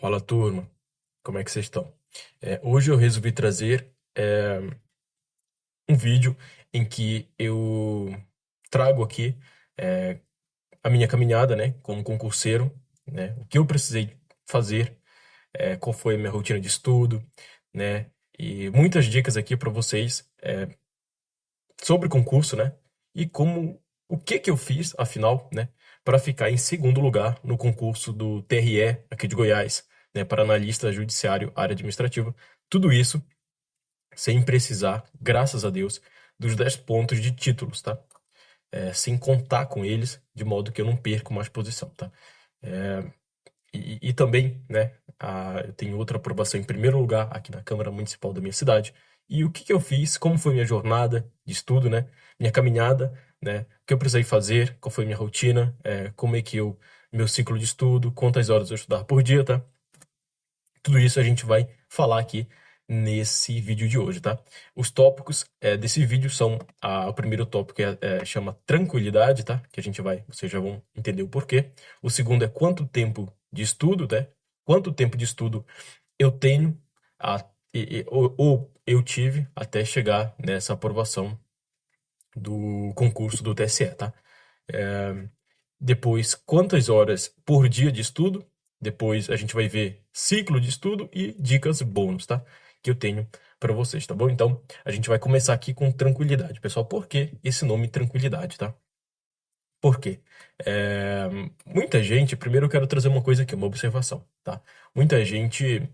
Fala, turma. Como é que vocês estão? Hoje eu resolvi trazer um vídeo em que eu trago aqui é, a minha caminhada, né, como concurseiro, né, o que eu precisei fazer, qual foi a minha rotina de estudo, né, e muitas dicas aqui para vocês sobre concurso, né, e o que eu fiz, afinal, né, para ficar em segundo lugar no concurso do TRE aqui de Goiás, né, para analista judiciário, área administrativa. Tudo isso sem precisar, graças a Deus, dos 10 pontos de títulos, tá? Sem contar com eles, de modo que eu não perco mais posição, tá? É, e também, né, eu tenho outra aprovação em primeiro lugar aqui na Câmara Municipal da minha cidade. E o que que eu fiz, como foi minha jornada de estudo, né, minha caminhada, né, o que eu precisei fazer, qual foi minha rotina, como é que meu ciclo de estudo, quantas horas eu estudar por dia, tá? Tudo isso a gente vai falar aqui nesse vídeo de hoje, tá? Os tópicos desse vídeo são o primeiro tópico chama tranquilidade, tá? Que vocês já vão entender o porquê. O segundo é quanto tempo de estudo, né? Quanto tempo de estudo eu tenho ou eu tive até chegar nessa aprovação do concurso do TSE, tá? É, Depois, quantas horas por dia de estudo. Depois a gente vai ver ciclo de estudo e dicas bônus, tá? Que eu tenho para vocês, tá bom? Então, a gente vai começar aqui com tranquilidade. Pessoal, por que esse nome tranquilidade, tá? Por quê? Muita gente, primeiro eu quero trazer uma coisa aqui, uma observação, tá? Muita gente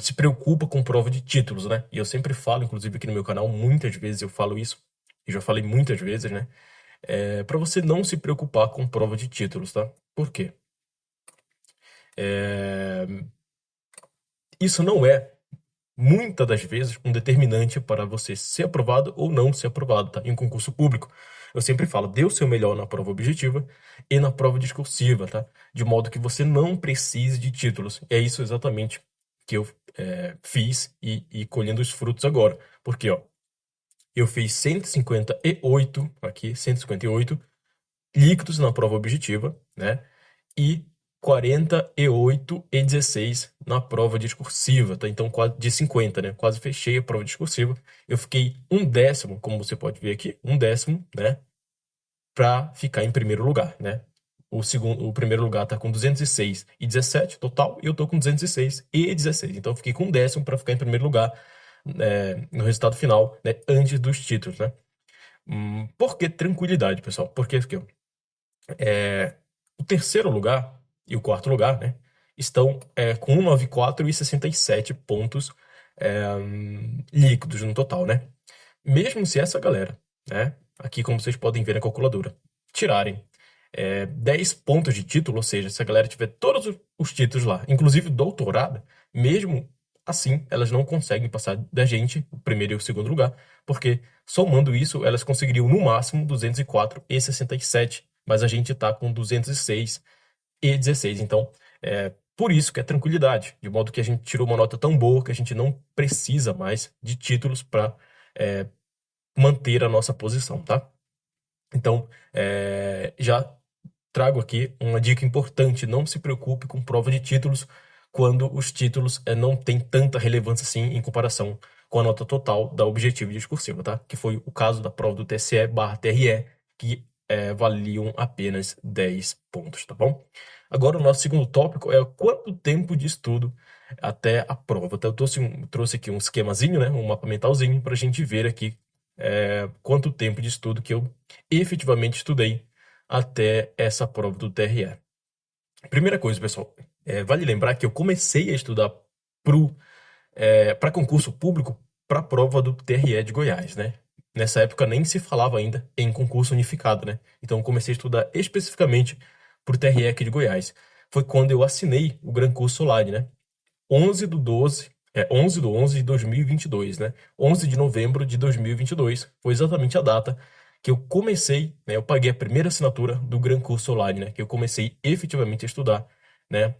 se preocupa com prova de títulos, né? E eu sempre falo, inclusive aqui no meu canal, muitas vezes eu falo isso, e já falei muitas vezes, né? Para você não se preocupar com prova de títulos, tá? Por quê? É, Isso não é, muitas das vezes, um determinante para você ser aprovado ou não ser aprovado, tá? Em um concurso público. Eu sempre falo, dê o seu melhor na prova objetiva e na prova discursiva, tá? De modo que você não precise de títulos. É isso exatamente que eu fiz e colhendo os frutos agora. Porque, ó, eu fiz 158, aqui, 158 líquidos na prova objetiva, né? E 48 e 16 na prova discursiva, tá? Então, quase de 50, né? Quase fechei a prova discursiva. Eu fiquei um décimo, como você pode ver aqui, um décimo, né? Para ficar em primeiro lugar, né? O primeiro lugar tá com 206 e 17 total, e eu tô com 206 e 16. Então, eu fiquei com um décimo para ficar em primeiro lugar, no resultado final, né? Antes dos títulos, né? Por que tranquilidade, pessoal? Porque aqui, ó, o terceiro lugar e o quarto lugar, né, estão com 194 e 67 pontos líquidos no total, né? Mesmo se essa galera, né, aqui como vocês podem ver na calculadora, tirarem 10 pontos de título, ou seja, se a galera tiver todos os títulos lá, inclusive doutorado, mesmo assim, elas não conseguem passar da gente, o primeiro e o segundo lugar, porque somando isso, elas conseguiriam no máximo 204 e 67, mas a gente tá com 206 e 16. Então, por isso que é tranquilidade, de modo que a gente tirou uma nota tão boa que a gente não precisa mais de títulos para manter a nossa posição, tá? Então, já trago aqui uma dica importante: não se preocupe com prova de títulos quando os títulos não têm tanta relevância assim em comparação com a nota total da objetiva e discursiva, tá? Que foi o caso da prova do TSE/TRE, que valiam apenas 10 pontos, tá bom? Agora, o nosso segundo tópico é quanto tempo de estudo até a prova. Então, eu trouxe aqui um esquemazinho, né? Um mapa mentalzinho para a gente ver aqui quanto tempo de estudo que eu efetivamente estudei até essa prova do TRE. Primeira coisa, pessoal, vale lembrar que eu comecei a estudar para concurso público para a prova do TRE de Goiás, né? Nessa época nem se falava ainda em concurso unificado, né? Então eu comecei a estudar especificamente para o TRE aqui de Goiás. Foi quando eu assinei o Gran Curso Online, né? 11 do 11 de 2022, né? 11 de novembro de 2022 foi exatamente a data que eu comecei, né? Eu paguei a primeira assinatura do Gran Curso Online, né? Que eu comecei efetivamente a estudar, né?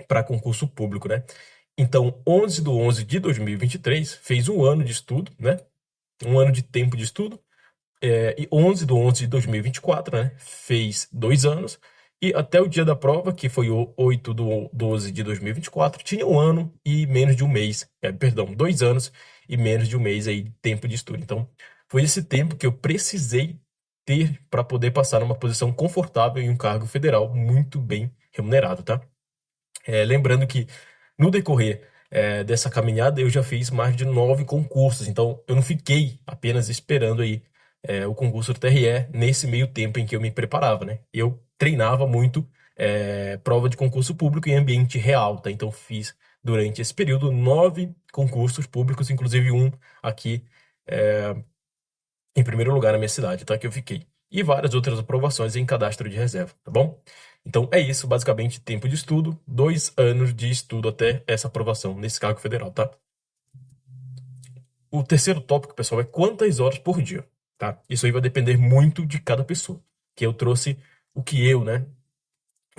Para concurso público, né? Então, 11 do 11 de 2023 fez um ano de estudo, né? Um ano de tempo de estudo. E 11 do 11 de 2024, né? Fez 2 anos. E até o dia da prova, que foi o 8/12 de 2024, tinha um ano e menos de um mês, perdão, 2 anos e menos de um mês aí de tempo de estudo. Então, foi esse tempo que eu precisei ter para poder passar numa posição confortável em um cargo federal muito bem remunerado, tá? Lembrando que no decorrer dessa caminhada eu já fiz mais de 9 concursos, então eu não fiquei apenas esperando aí o concurso do TRE nesse meio tempo em que eu me preparava, né? Eu treinava muito prova de concurso público em ambiente real, tá? Então fiz durante esse período 9 concursos públicos, inclusive um aqui é, em primeiro lugar na minha cidade, tá? Que eu fiquei. E várias outras aprovações em cadastro de reserva, tá bom? Então é isso, basicamente, tempo de estudo, 2 anos de estudo até essa aprovação nesse cargo federal, tá? O terceiro tópico, pessoal, é quantas horas por dia, tá? Isso aí vai depender muito de cada pessoa, que eu trouxe o que eu, né,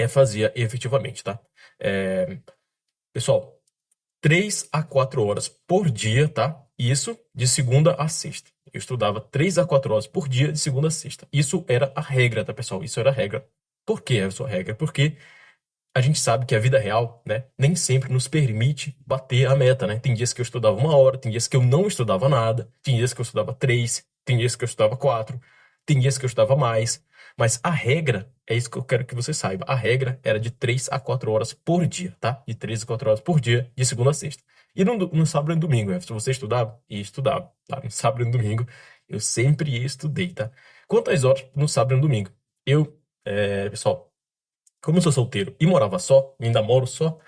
fazia efetivamente, tá? Pessoal, 3 a 4 horas por dia, tá? Isso de segunda a sexta. Eu estudava 3 a 4 horas por dia de segunda a sexta. Isso era a regra, tá, pessoal? Isso era a regra. Por que é a sua regra? Porque a gente sabe que a vida real, né, nem sempre nos permite bater a meta, né? Tem dias que eu estudava 1 hora, tem dias que eu não estudava nada, tem dias que eu estudava 3, tem dias que eu estudava 4, tem dias que eu estudava mais. Mas a regra, é isso que eu quero que você saiba. A regra era de 3 a 4 horas por dia, tá? De 3 a 4 horas por dia, de segunda a sexta. E no sábado e no domingo, se você estudava, ia estudar, tá? No sábado e no domingo, eu sempre estudei, tá? Quantas horas no sábado e no domingo? Pessoal, como eu sou solteiro e morava só, ainda moro só,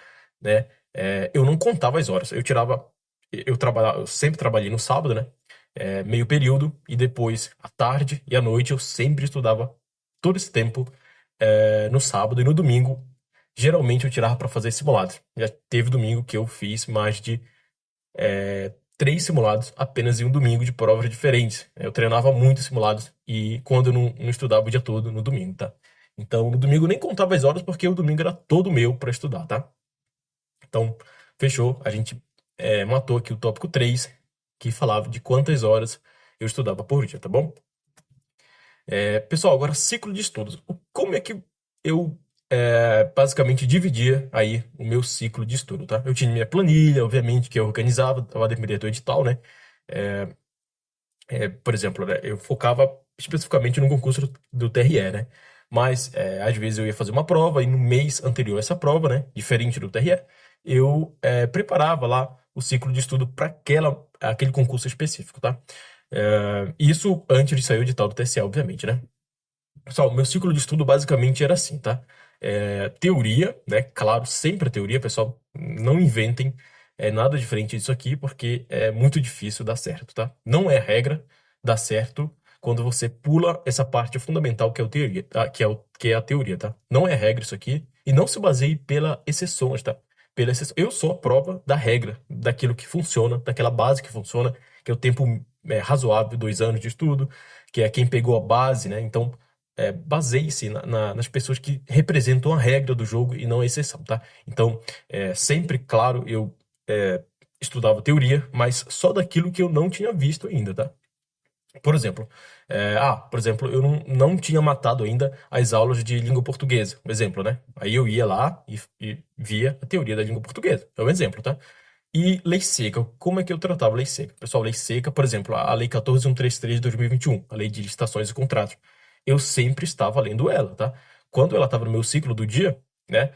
né? Eu não contava as horas. Eu sempre trabalhei no sábado, né? Meio período, e depois, à tarde e à noite, eu sempre estudava todo esse tempo no sábado e no domingo. Geralmente eu tirava para fazer simulados. Já teve domingo que eu fiz mais de 3 simulados apenas em um domingo de provas diferentes. Eu treinava muito simulados e quando eu não estudava o dia todo no domingo, tá? Então, no domingo eu nem contava as horas porque o domingo era todo meu para estudar, tá? Então, fechou. A gente matou aqui o tópico 3, que falava de quantas horas eu estudava por dia, tá bom? Pessoal, agora ciclo de estudos. Como é que eu basicamente dividia aí o meu ciclo de estudo, tá? Eu tinha minha planilha, obviamente, que eu organizava, tava dependendo do edital, né? Por exemplo, né, eu focava especificamente no concurso do TRE, né? Mas às vezes eu ia fazer uma prova e no mês anterior a essa prova, né? Diferente do TRE, eu preparava lá o ciclo de estudo para aquele concurso específico, tá? Isso antes de sair o edital do TSE, obviamente, né? Pessoal, meu ciclo de estudo basicamente era assim, tá? Teoria, né? Claro, sempre a teoria, pessoal. Não inventem nada diferente disso aqui, porque é muito difícil dar certo, tá? Não é regra dar certo quando você pula essa parte fundamental que é a teoria, tá? Que é a teoria, tá? Não é regra isso aqui, e não se baseie pela exceções, tá? Eu sou a prova da regra, daquilo que funciona, daquela base que funciona, que é o tempo razoável, 2 anos de estudo, que é quem pegou a base, né? Então, baseie-se nas pessoas que representam a regra do jogo e não a exceção, tá? Então, sempre, claro, eu estudava teoria, mas só daquilo que eu não tinha visto ainda, tá? Por exemplo, eu não tinha matado ainda as aulas de língua portuguesa, um exemplo, né? Aí eu ia lá e via a teoria da língua portuguesa, é um exemplo, tá? E lei seca, como é que eu tratava lei seca? Pessoal, lei seca, por exemplo, a lei 14.133 de 2021, a lei de licitações e contratos. Eu sempre estava lendo ela, tá? Quando ela estava no meu ciclo do dia, né?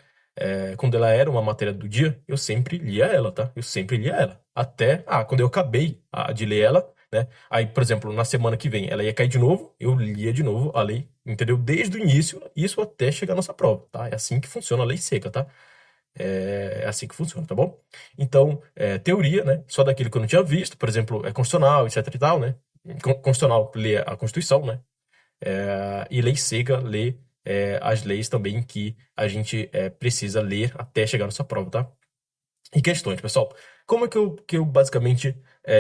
Quando ela era uma matéria do dia, eu sempre lia ela, tá? Eu sempre lia ela. Até, quando eu acabei de ler ela, né? Aí, por exemplo, na semana que vem ela ia cair de novo, eu lia de novo a lei, entendeu? Desde o início, isso até chegar à nossa prova, tá? É assim que funciona a lei seca, tá? É assim que funciona, tá bom? Então, teoria, né? Só daquilo que eu não tinha visto, por exemplo, é constitucional, etc e tal, né? Constitucional, lê a Constituição, né? E lei seca, lê as leis também que a gente precisa ler até chegar nessa prova, tá? E questões, pessoal. Como é que eu basicamente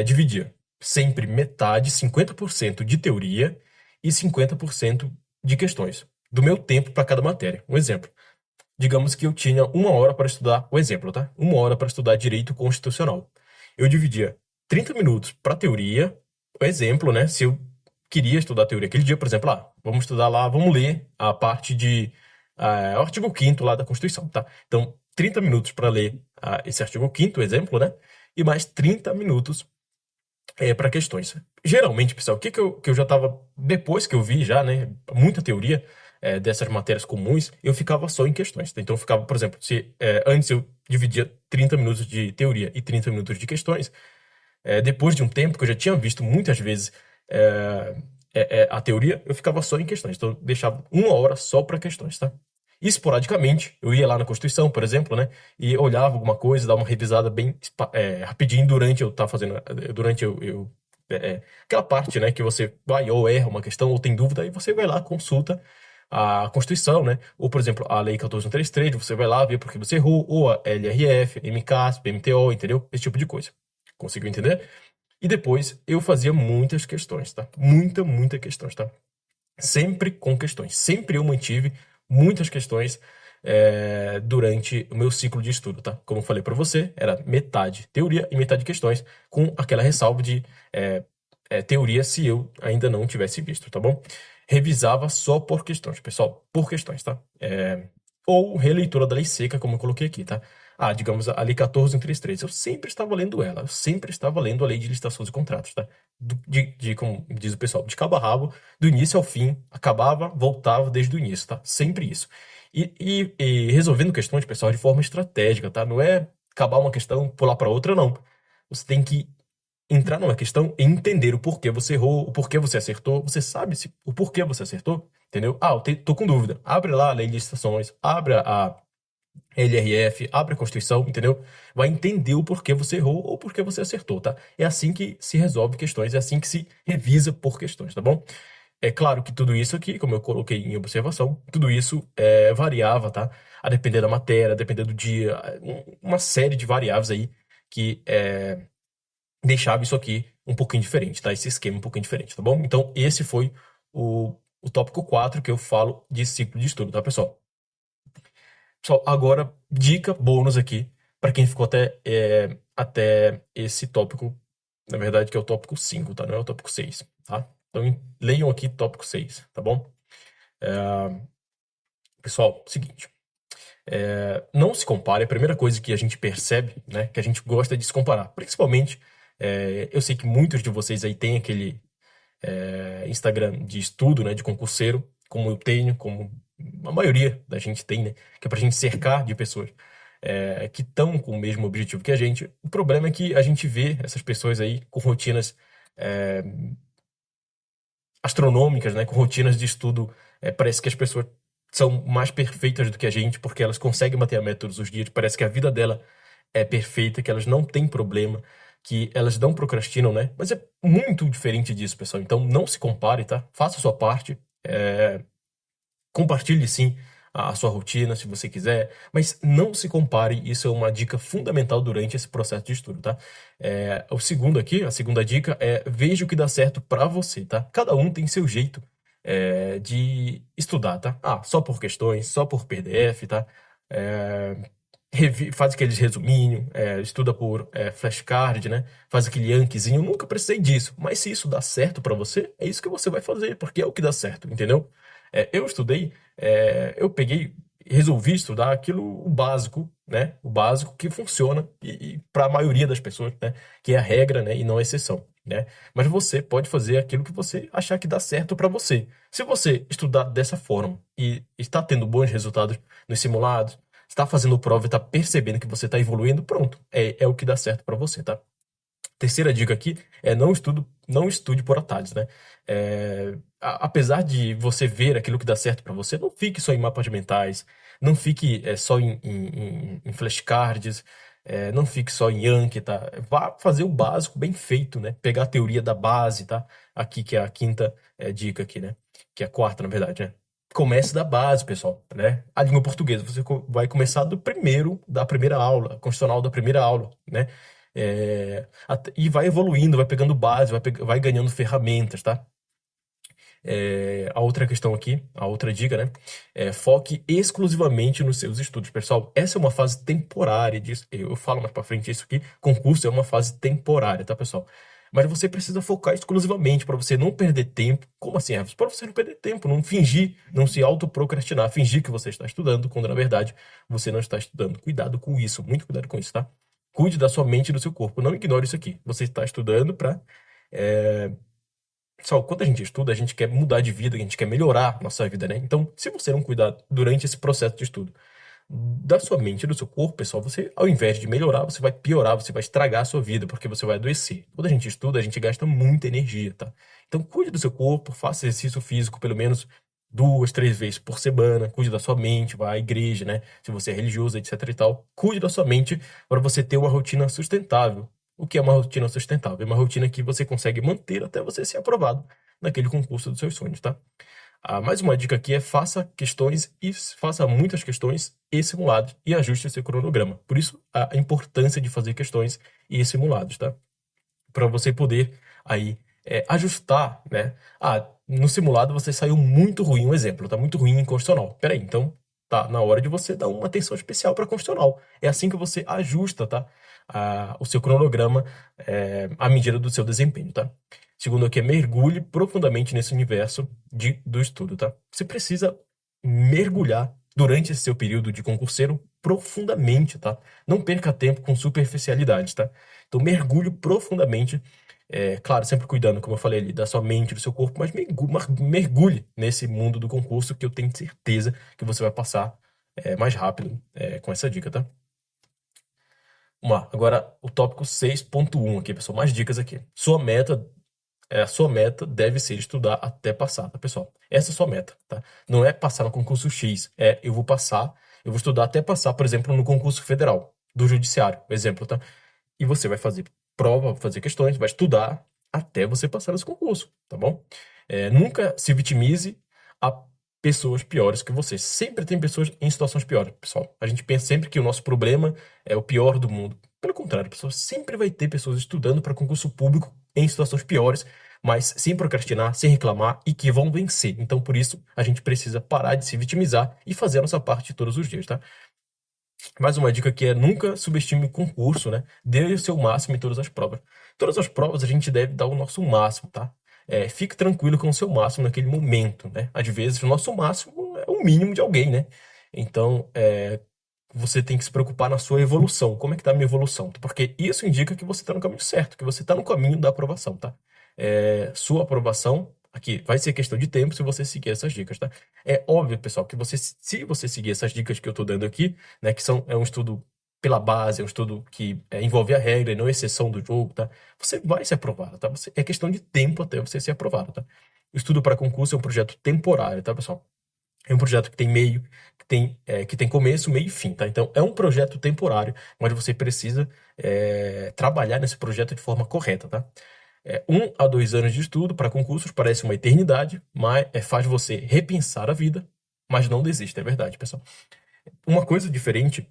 dividia? Sempre metade, 50% de teoria e 50% de questões. Do meu tempo para cada matéria. Um exemplo. Digamos que eu tinha 1 hora para estudar, o exemplo, tá? 1 hora para estudar direito constitucional. Eu dividia 30 minutos para teoria, o exemplo, né? Se eu queria estudar teoria aquele dia, por exemplo, vamos estudar lá, vamos ler a parte o artigo 5º lá da Constituição, tá? Então, 30 minutos para ler esse artigo 5º, exemplo, né? E mais 30 minutos para questões. Geralmente, pessoal, o que eu já estava, depois que eu vi já, né, muita teoria dessas matérias comuns, eu ficava só em questões. Então, eu ficava, por exemplo, se antes eu dividia 30 minutos de teoria e 30 minutos de questões, depois de um tempo que eu já tinha visto muitas vezes a teoria, eu ficava só em questões. Então, eu deixava 1 hora só para questões, tá? Esporadicamente, eu ia lá na Constituição, por exemplo, né, e olhava alguma coisa, dava uma revisada bem rapidinho durante eu estar fazendo, durante aquela parte, né, que você vai ou erra uma questão ou tem dúvida, aí você vai lá, consulta a Constituição, né, ou, por exemplo, a Lei 14.133, você vai lá ver porque você errou, ou a LRF, MCASP, MTO, entendeu? Esse tipo de coisa. Conseguiu entender? E depois eu fazia muitas questões, tá? Muita questões, tá? Sempre com questões. Sempre eu mantive muitas questões durante o meu ciclo de estudo, tá? Como eu falei para você, era metade teoria e metade questões, com aquela ressalva de teoria se eu ainda não tivesse visto, tá bom? Revisava só por questões, pessoal, por questões, tá? Ou releitura da lei seca, como eu coloquei aqui, tá? Digamos, a lei 14.133. Eu sempre estava lendo ela, eu sempre estava lendo a lei de licitações e contratos, tá? Como diz o pessoal, de cabo a rabo, do início ao fim, acabava, voltava desde o início, tá? Sempre isso. E resolvendo questões, pessoal, de forma estratégica, tá? Não é acabar uma questão, pular para outra, não. Você tem que entrar numa questão e entender o porquê você errou, o porquê você acertou. Você sabe o porquê você acertou, entendeu? Eu tô com dúvida. Abre lá a lei de licitações, abre a LRF, abre a Constituição, entendeu? Vai entender o porquê você errou ou porquê você acertou, tá? É assim que se resolve questões, é assim que se revisa por questões, tá bom? É claro que tudo isso aqui, como eu coloquei em observação, tudo isso variava, tá? A depender da matéria, a depender do dia, uma série de variáveis aí que deixava isso aqui um pouquinho diferente, tá? Esse esquema um pouquinho diferente, tá bom? Então, esse foi o tópico 4 que eu falo de ciclo de estudo, tá, pessoal? Pessoal, agora, dica bônus aqui, para quem ficou até esse tópico, na verdade, que é o tópico 5, tá? Não é o tópico 6, tá? Então, leiam aqui tópico 6, tá bom? Pessoal, seguinte. Não se compare, a primeira coisa que a gente percebe, né, que a gente gosta de se comparar. Principalmente, eu sei que muitos de vocês aí têm aquele Instagram de estudo, né, de concurseiro, como eu tenho, como a maioria da gente tem, né, que é pra gente cercar de pessoas que estão com o mesmo objetivo que a gente. O problema é que a gente vê essas pessoas aí com rotinas astronômicas, né, com rotinas de estudo. Parece que as pessoas são mais perfeitas do que a gente, porque elas conseguem bater a meta todos os dias. Parece que a vida dela é perfeita, que elas não têm problema, que elas não procrastinam, né? Mas é muito diferente disso, pessoal. Então não se compare, tá? Faça a sua parte. Compartilhe sim a sua rotina, se você quiser, mas não se compare. Isso é uma dica fundamental durante esse processo de estudo, tá? O segundo aqui, a segunda dica é veja o que dá certo pra você, tá? Cada um tem seu jeito de estudar, tá? Só por questões, só por PDF, tá? Faz aqueles resuminhos, estuda por flashcard, né? Faz aquele Yankee,zinho. Eu nunca precisei disso, mas se isso dá certo pra você, é isso que você vai fazer, porque é o que dá certo, entendeu? Eu estudei, eu peguei, resolvi estudar aquilo, o básico, né? O básico que funciona e para a maioria das pessoas, né? Que é a regra, né? E não a exceção, né? Mas você pode fazer aquilo que você achar que dá certo para você. Se você estudar dessa forma e está tendo bons resultados nos simulados, está fazendo prova e está percebendo que você está evoluindo, pronto, é o que dá certo para você, tá? Terceira dica aqui é não estude por atalhos, né? Apesar de você ver aquilo que dá certo para você, não fique só em mapas mentais, não fique só em flashcards, não fique só em Yankee, tá? Vá fazer o básico bem feito, né? Pegar a teoria da base, tá? Aqui que é a quinta dica aqui, né? Que é a quarta, na verdade, né? Comece da base, pessoal, né? A língua portuguesa, você vai começar da primeira aula, constitucional da primeira aula, né? E vai evoluindo, vai pegando base, vai ganhando ferramentas, tá? A outra questão aqui, a outra dica, né? Foque exclusivamente nos seus estudos, pessoal. Essa é uma fase temporária disso. Eu falo mais pra frente isso aqui. Concurso é uma fase temporária, tá, pessoal? Mas você precisa focar exclusivamente para você não perder tempo. Como assim, Everson? Para você não perder tempo, não fingir, não se autoprocrastinar, fingir que você está estudando, quando na verdade você não está estudando. Cuidado com isso, muito cuidado com isso, tá? Cuide da sua mente e do seu corpo. Não ignore isso aqui. Você está estudando para. Pessoal, quando a gente estuda, a gente quer mudar de vida, a gente quer melhorar a nossa vida, né? Então, se você não cuidar durante esse processo de estudo da sua mente e do seu corpo, pessoal, você, ao invés de melhorar, você vai piorar, você vai estragar a sua vida, porque você vai adoecer. Quando a gente estuda, a gente gasta muita energia, tá? Então, cuide do seu corpo, faça exercício físico pelo menos 2, 3 vezes por semana, cuide da sua mente, vá à igreja, né? Se você é religioso, etc e tal. Cuide da sua mente para você ter uma rotina sustentável. O que é uma rotina sustentável? É uma rotina que você consegue manter até você ser aprovado naquele concurso dos seus sonhos, tá? Mais uma dica aqui é faça questões e faça muitas questões e simulados e ajuste seu cronograma. Por isso, a importância de fazer questões e simulados, tá? Para você poder aí ajustar, né? No simulado você saiu muito ruim, um exemplo, tá muito ruim em constitucional. Peraí, então tá na hora de você dar uma atenção especial para constitucional. É assim que você ajusta, tá? O seu cronograma à medida do seu desempenho, tá? Segundo aqui, mergulhe profundamente nesse universo do estudo, tá? Você precisa mergulhar durante esse seu período de concurseiro profundamente, tá? Não perca tempo com superficialidades, tá? Então mergulhe profundamente, claro, sempre cuidando, como eu falei ali, da sua mente, do seu corpo, mas mergulhe nesse mundo do concurso que eu tenho certeza que você vai passar mais rápido com essa dica, tá? Vamos lá, agora o tópico 6.1 aqui, pessoal, mais dicas aqui. A sua meta deve ser estudar até passar, tá, pessoal? Essa é a sua meta, tá? Não é passar no concurso X, eu vou passar, eu vou estudar até passar, por exemplo, no concurso federal do judiciário, exemplo, tá? E você vai fazer prova, fazer questões, vai estudar até você passar nesse concurso, tá bom? Nunca se vitimize a pessoas piores que você. Sempre tem pessoas em situações piores, pessoal. A gente pensa sempre que o nosso problema é o pior do mundo. Pelo contrário, pessoal, sempre vai ter pessoas estudando para concurso público em situações piores, mas sem procrastinar, sem reclamar e que vão vencer. Então, por isso, a gente precisa parar de se vitimizar e fazer a nossa parte todos os dias, tá? Mais uma dica que é nunca subestime o concurso, né? Dê o seu máximo em todas as provas. Todas as provas a gente deve dar o nosso máximo, tá? Fique tranquilo com o seu máximo naquele momento, né? Às vezes o nosso máximo é o mínimo de alguém, né? Então, você tem que se preocupar na sua evolução. Como é que tá a minha evolução? Porque isso indica que você está no caminho certo, que você está no caminho da aprovação, tá? Sua aprovação aqui vai ser questão de tempo se você seguir essas dicas, tá? É óbvio, pessoal, que se você seguir essas dicas que eu tô dando aqui, né, que é um estudo pela base, é um estudo que envolve a regra e não a exceção do jogo, tá? Você vai ser aprovado, tá? É questão de tempo até você ser aprovado, tá? O estudo para concurso é um projeto temporário, tá, pessoal? É um projeto que tem meio, que tem começo, meio e fim, tá? Então, é um projeto temporário, mas você precisa trabalhar nesse projeto de forma correta, tá? 1 a 2 anos de estudo para concursos parece uma eternidade, mas faz você repensar a vida, mas não desista, é verdade, pessoal. Uma coisa diferente,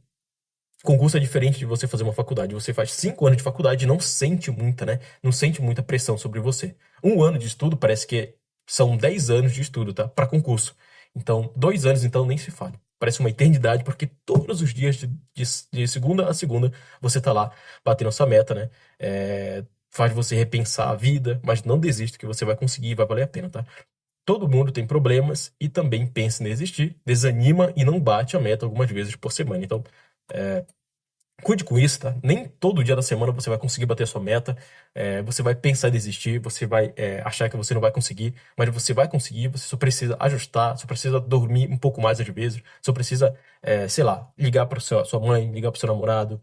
concurso é diferente de você fazer uma faculdade. Você faz 5 anos de faculdade e não sente muita, né? Não sente muita pressão sobre você. 1 ano de estudo parece que são 10 anos de estudo, tá? Para concurso. Então, 2 anos, então, nem se fale. Parece uma eternidade, porque todos os dias, de segunda a segunda, você tá lá batendo a sua meta, né? Faz você repensar a vida, mas não desista que você vai conseguir, vai valer a pena, tá? Todo mundo tem problemas e também pensa em desistir, desanima e não bate a meta algumas vezes por semana. Então, cuide com isso, tá? Nem todo dia da semana você vai conseguir bater a sua meta, você vai pensar em desistir, você vai achar que você não vai conseguir, mas você vai conseguir, você só precisa ajustar, só precisa dormir um pouco mais às vezes, só precisa, sei lá, ligar para sua mãe, ligar para seu namorado,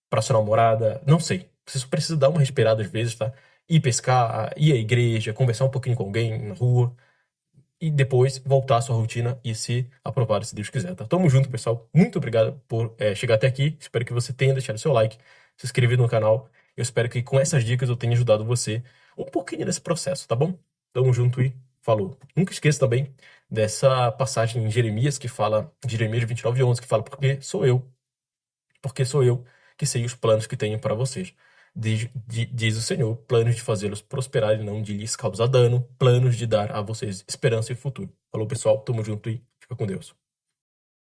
para sua namorada, não sei. Você só precisa dar uma respirada às vezes, tá? Ir pescar, ir à igreja, conversar um pouquinho com alguém na rua e depois voltar à sua rotina e se aprovar, se Deus quiser, tá? Tamo junto, pessoal. Muito obrigado por chegar até aqui. Espero que você tenha deixado seu like, se inscrevido no canal. Eu espero que com essas dicas eu tenha ajudado você um pouquinho nesse processo, tá bom? Tamo junto e falou. Nunca esqueça também dessa passagem em Jeremias que fala, Jeremias 29:11, que fala, porque sou eu que sei os planos que tenho para vocês. Diz o Senhor, planos de fazê-los prosperar e não de lhes causar dano, planos de dar a vocês esperança e futuro. Falou, pessoal, tamo junto e fica com Deus.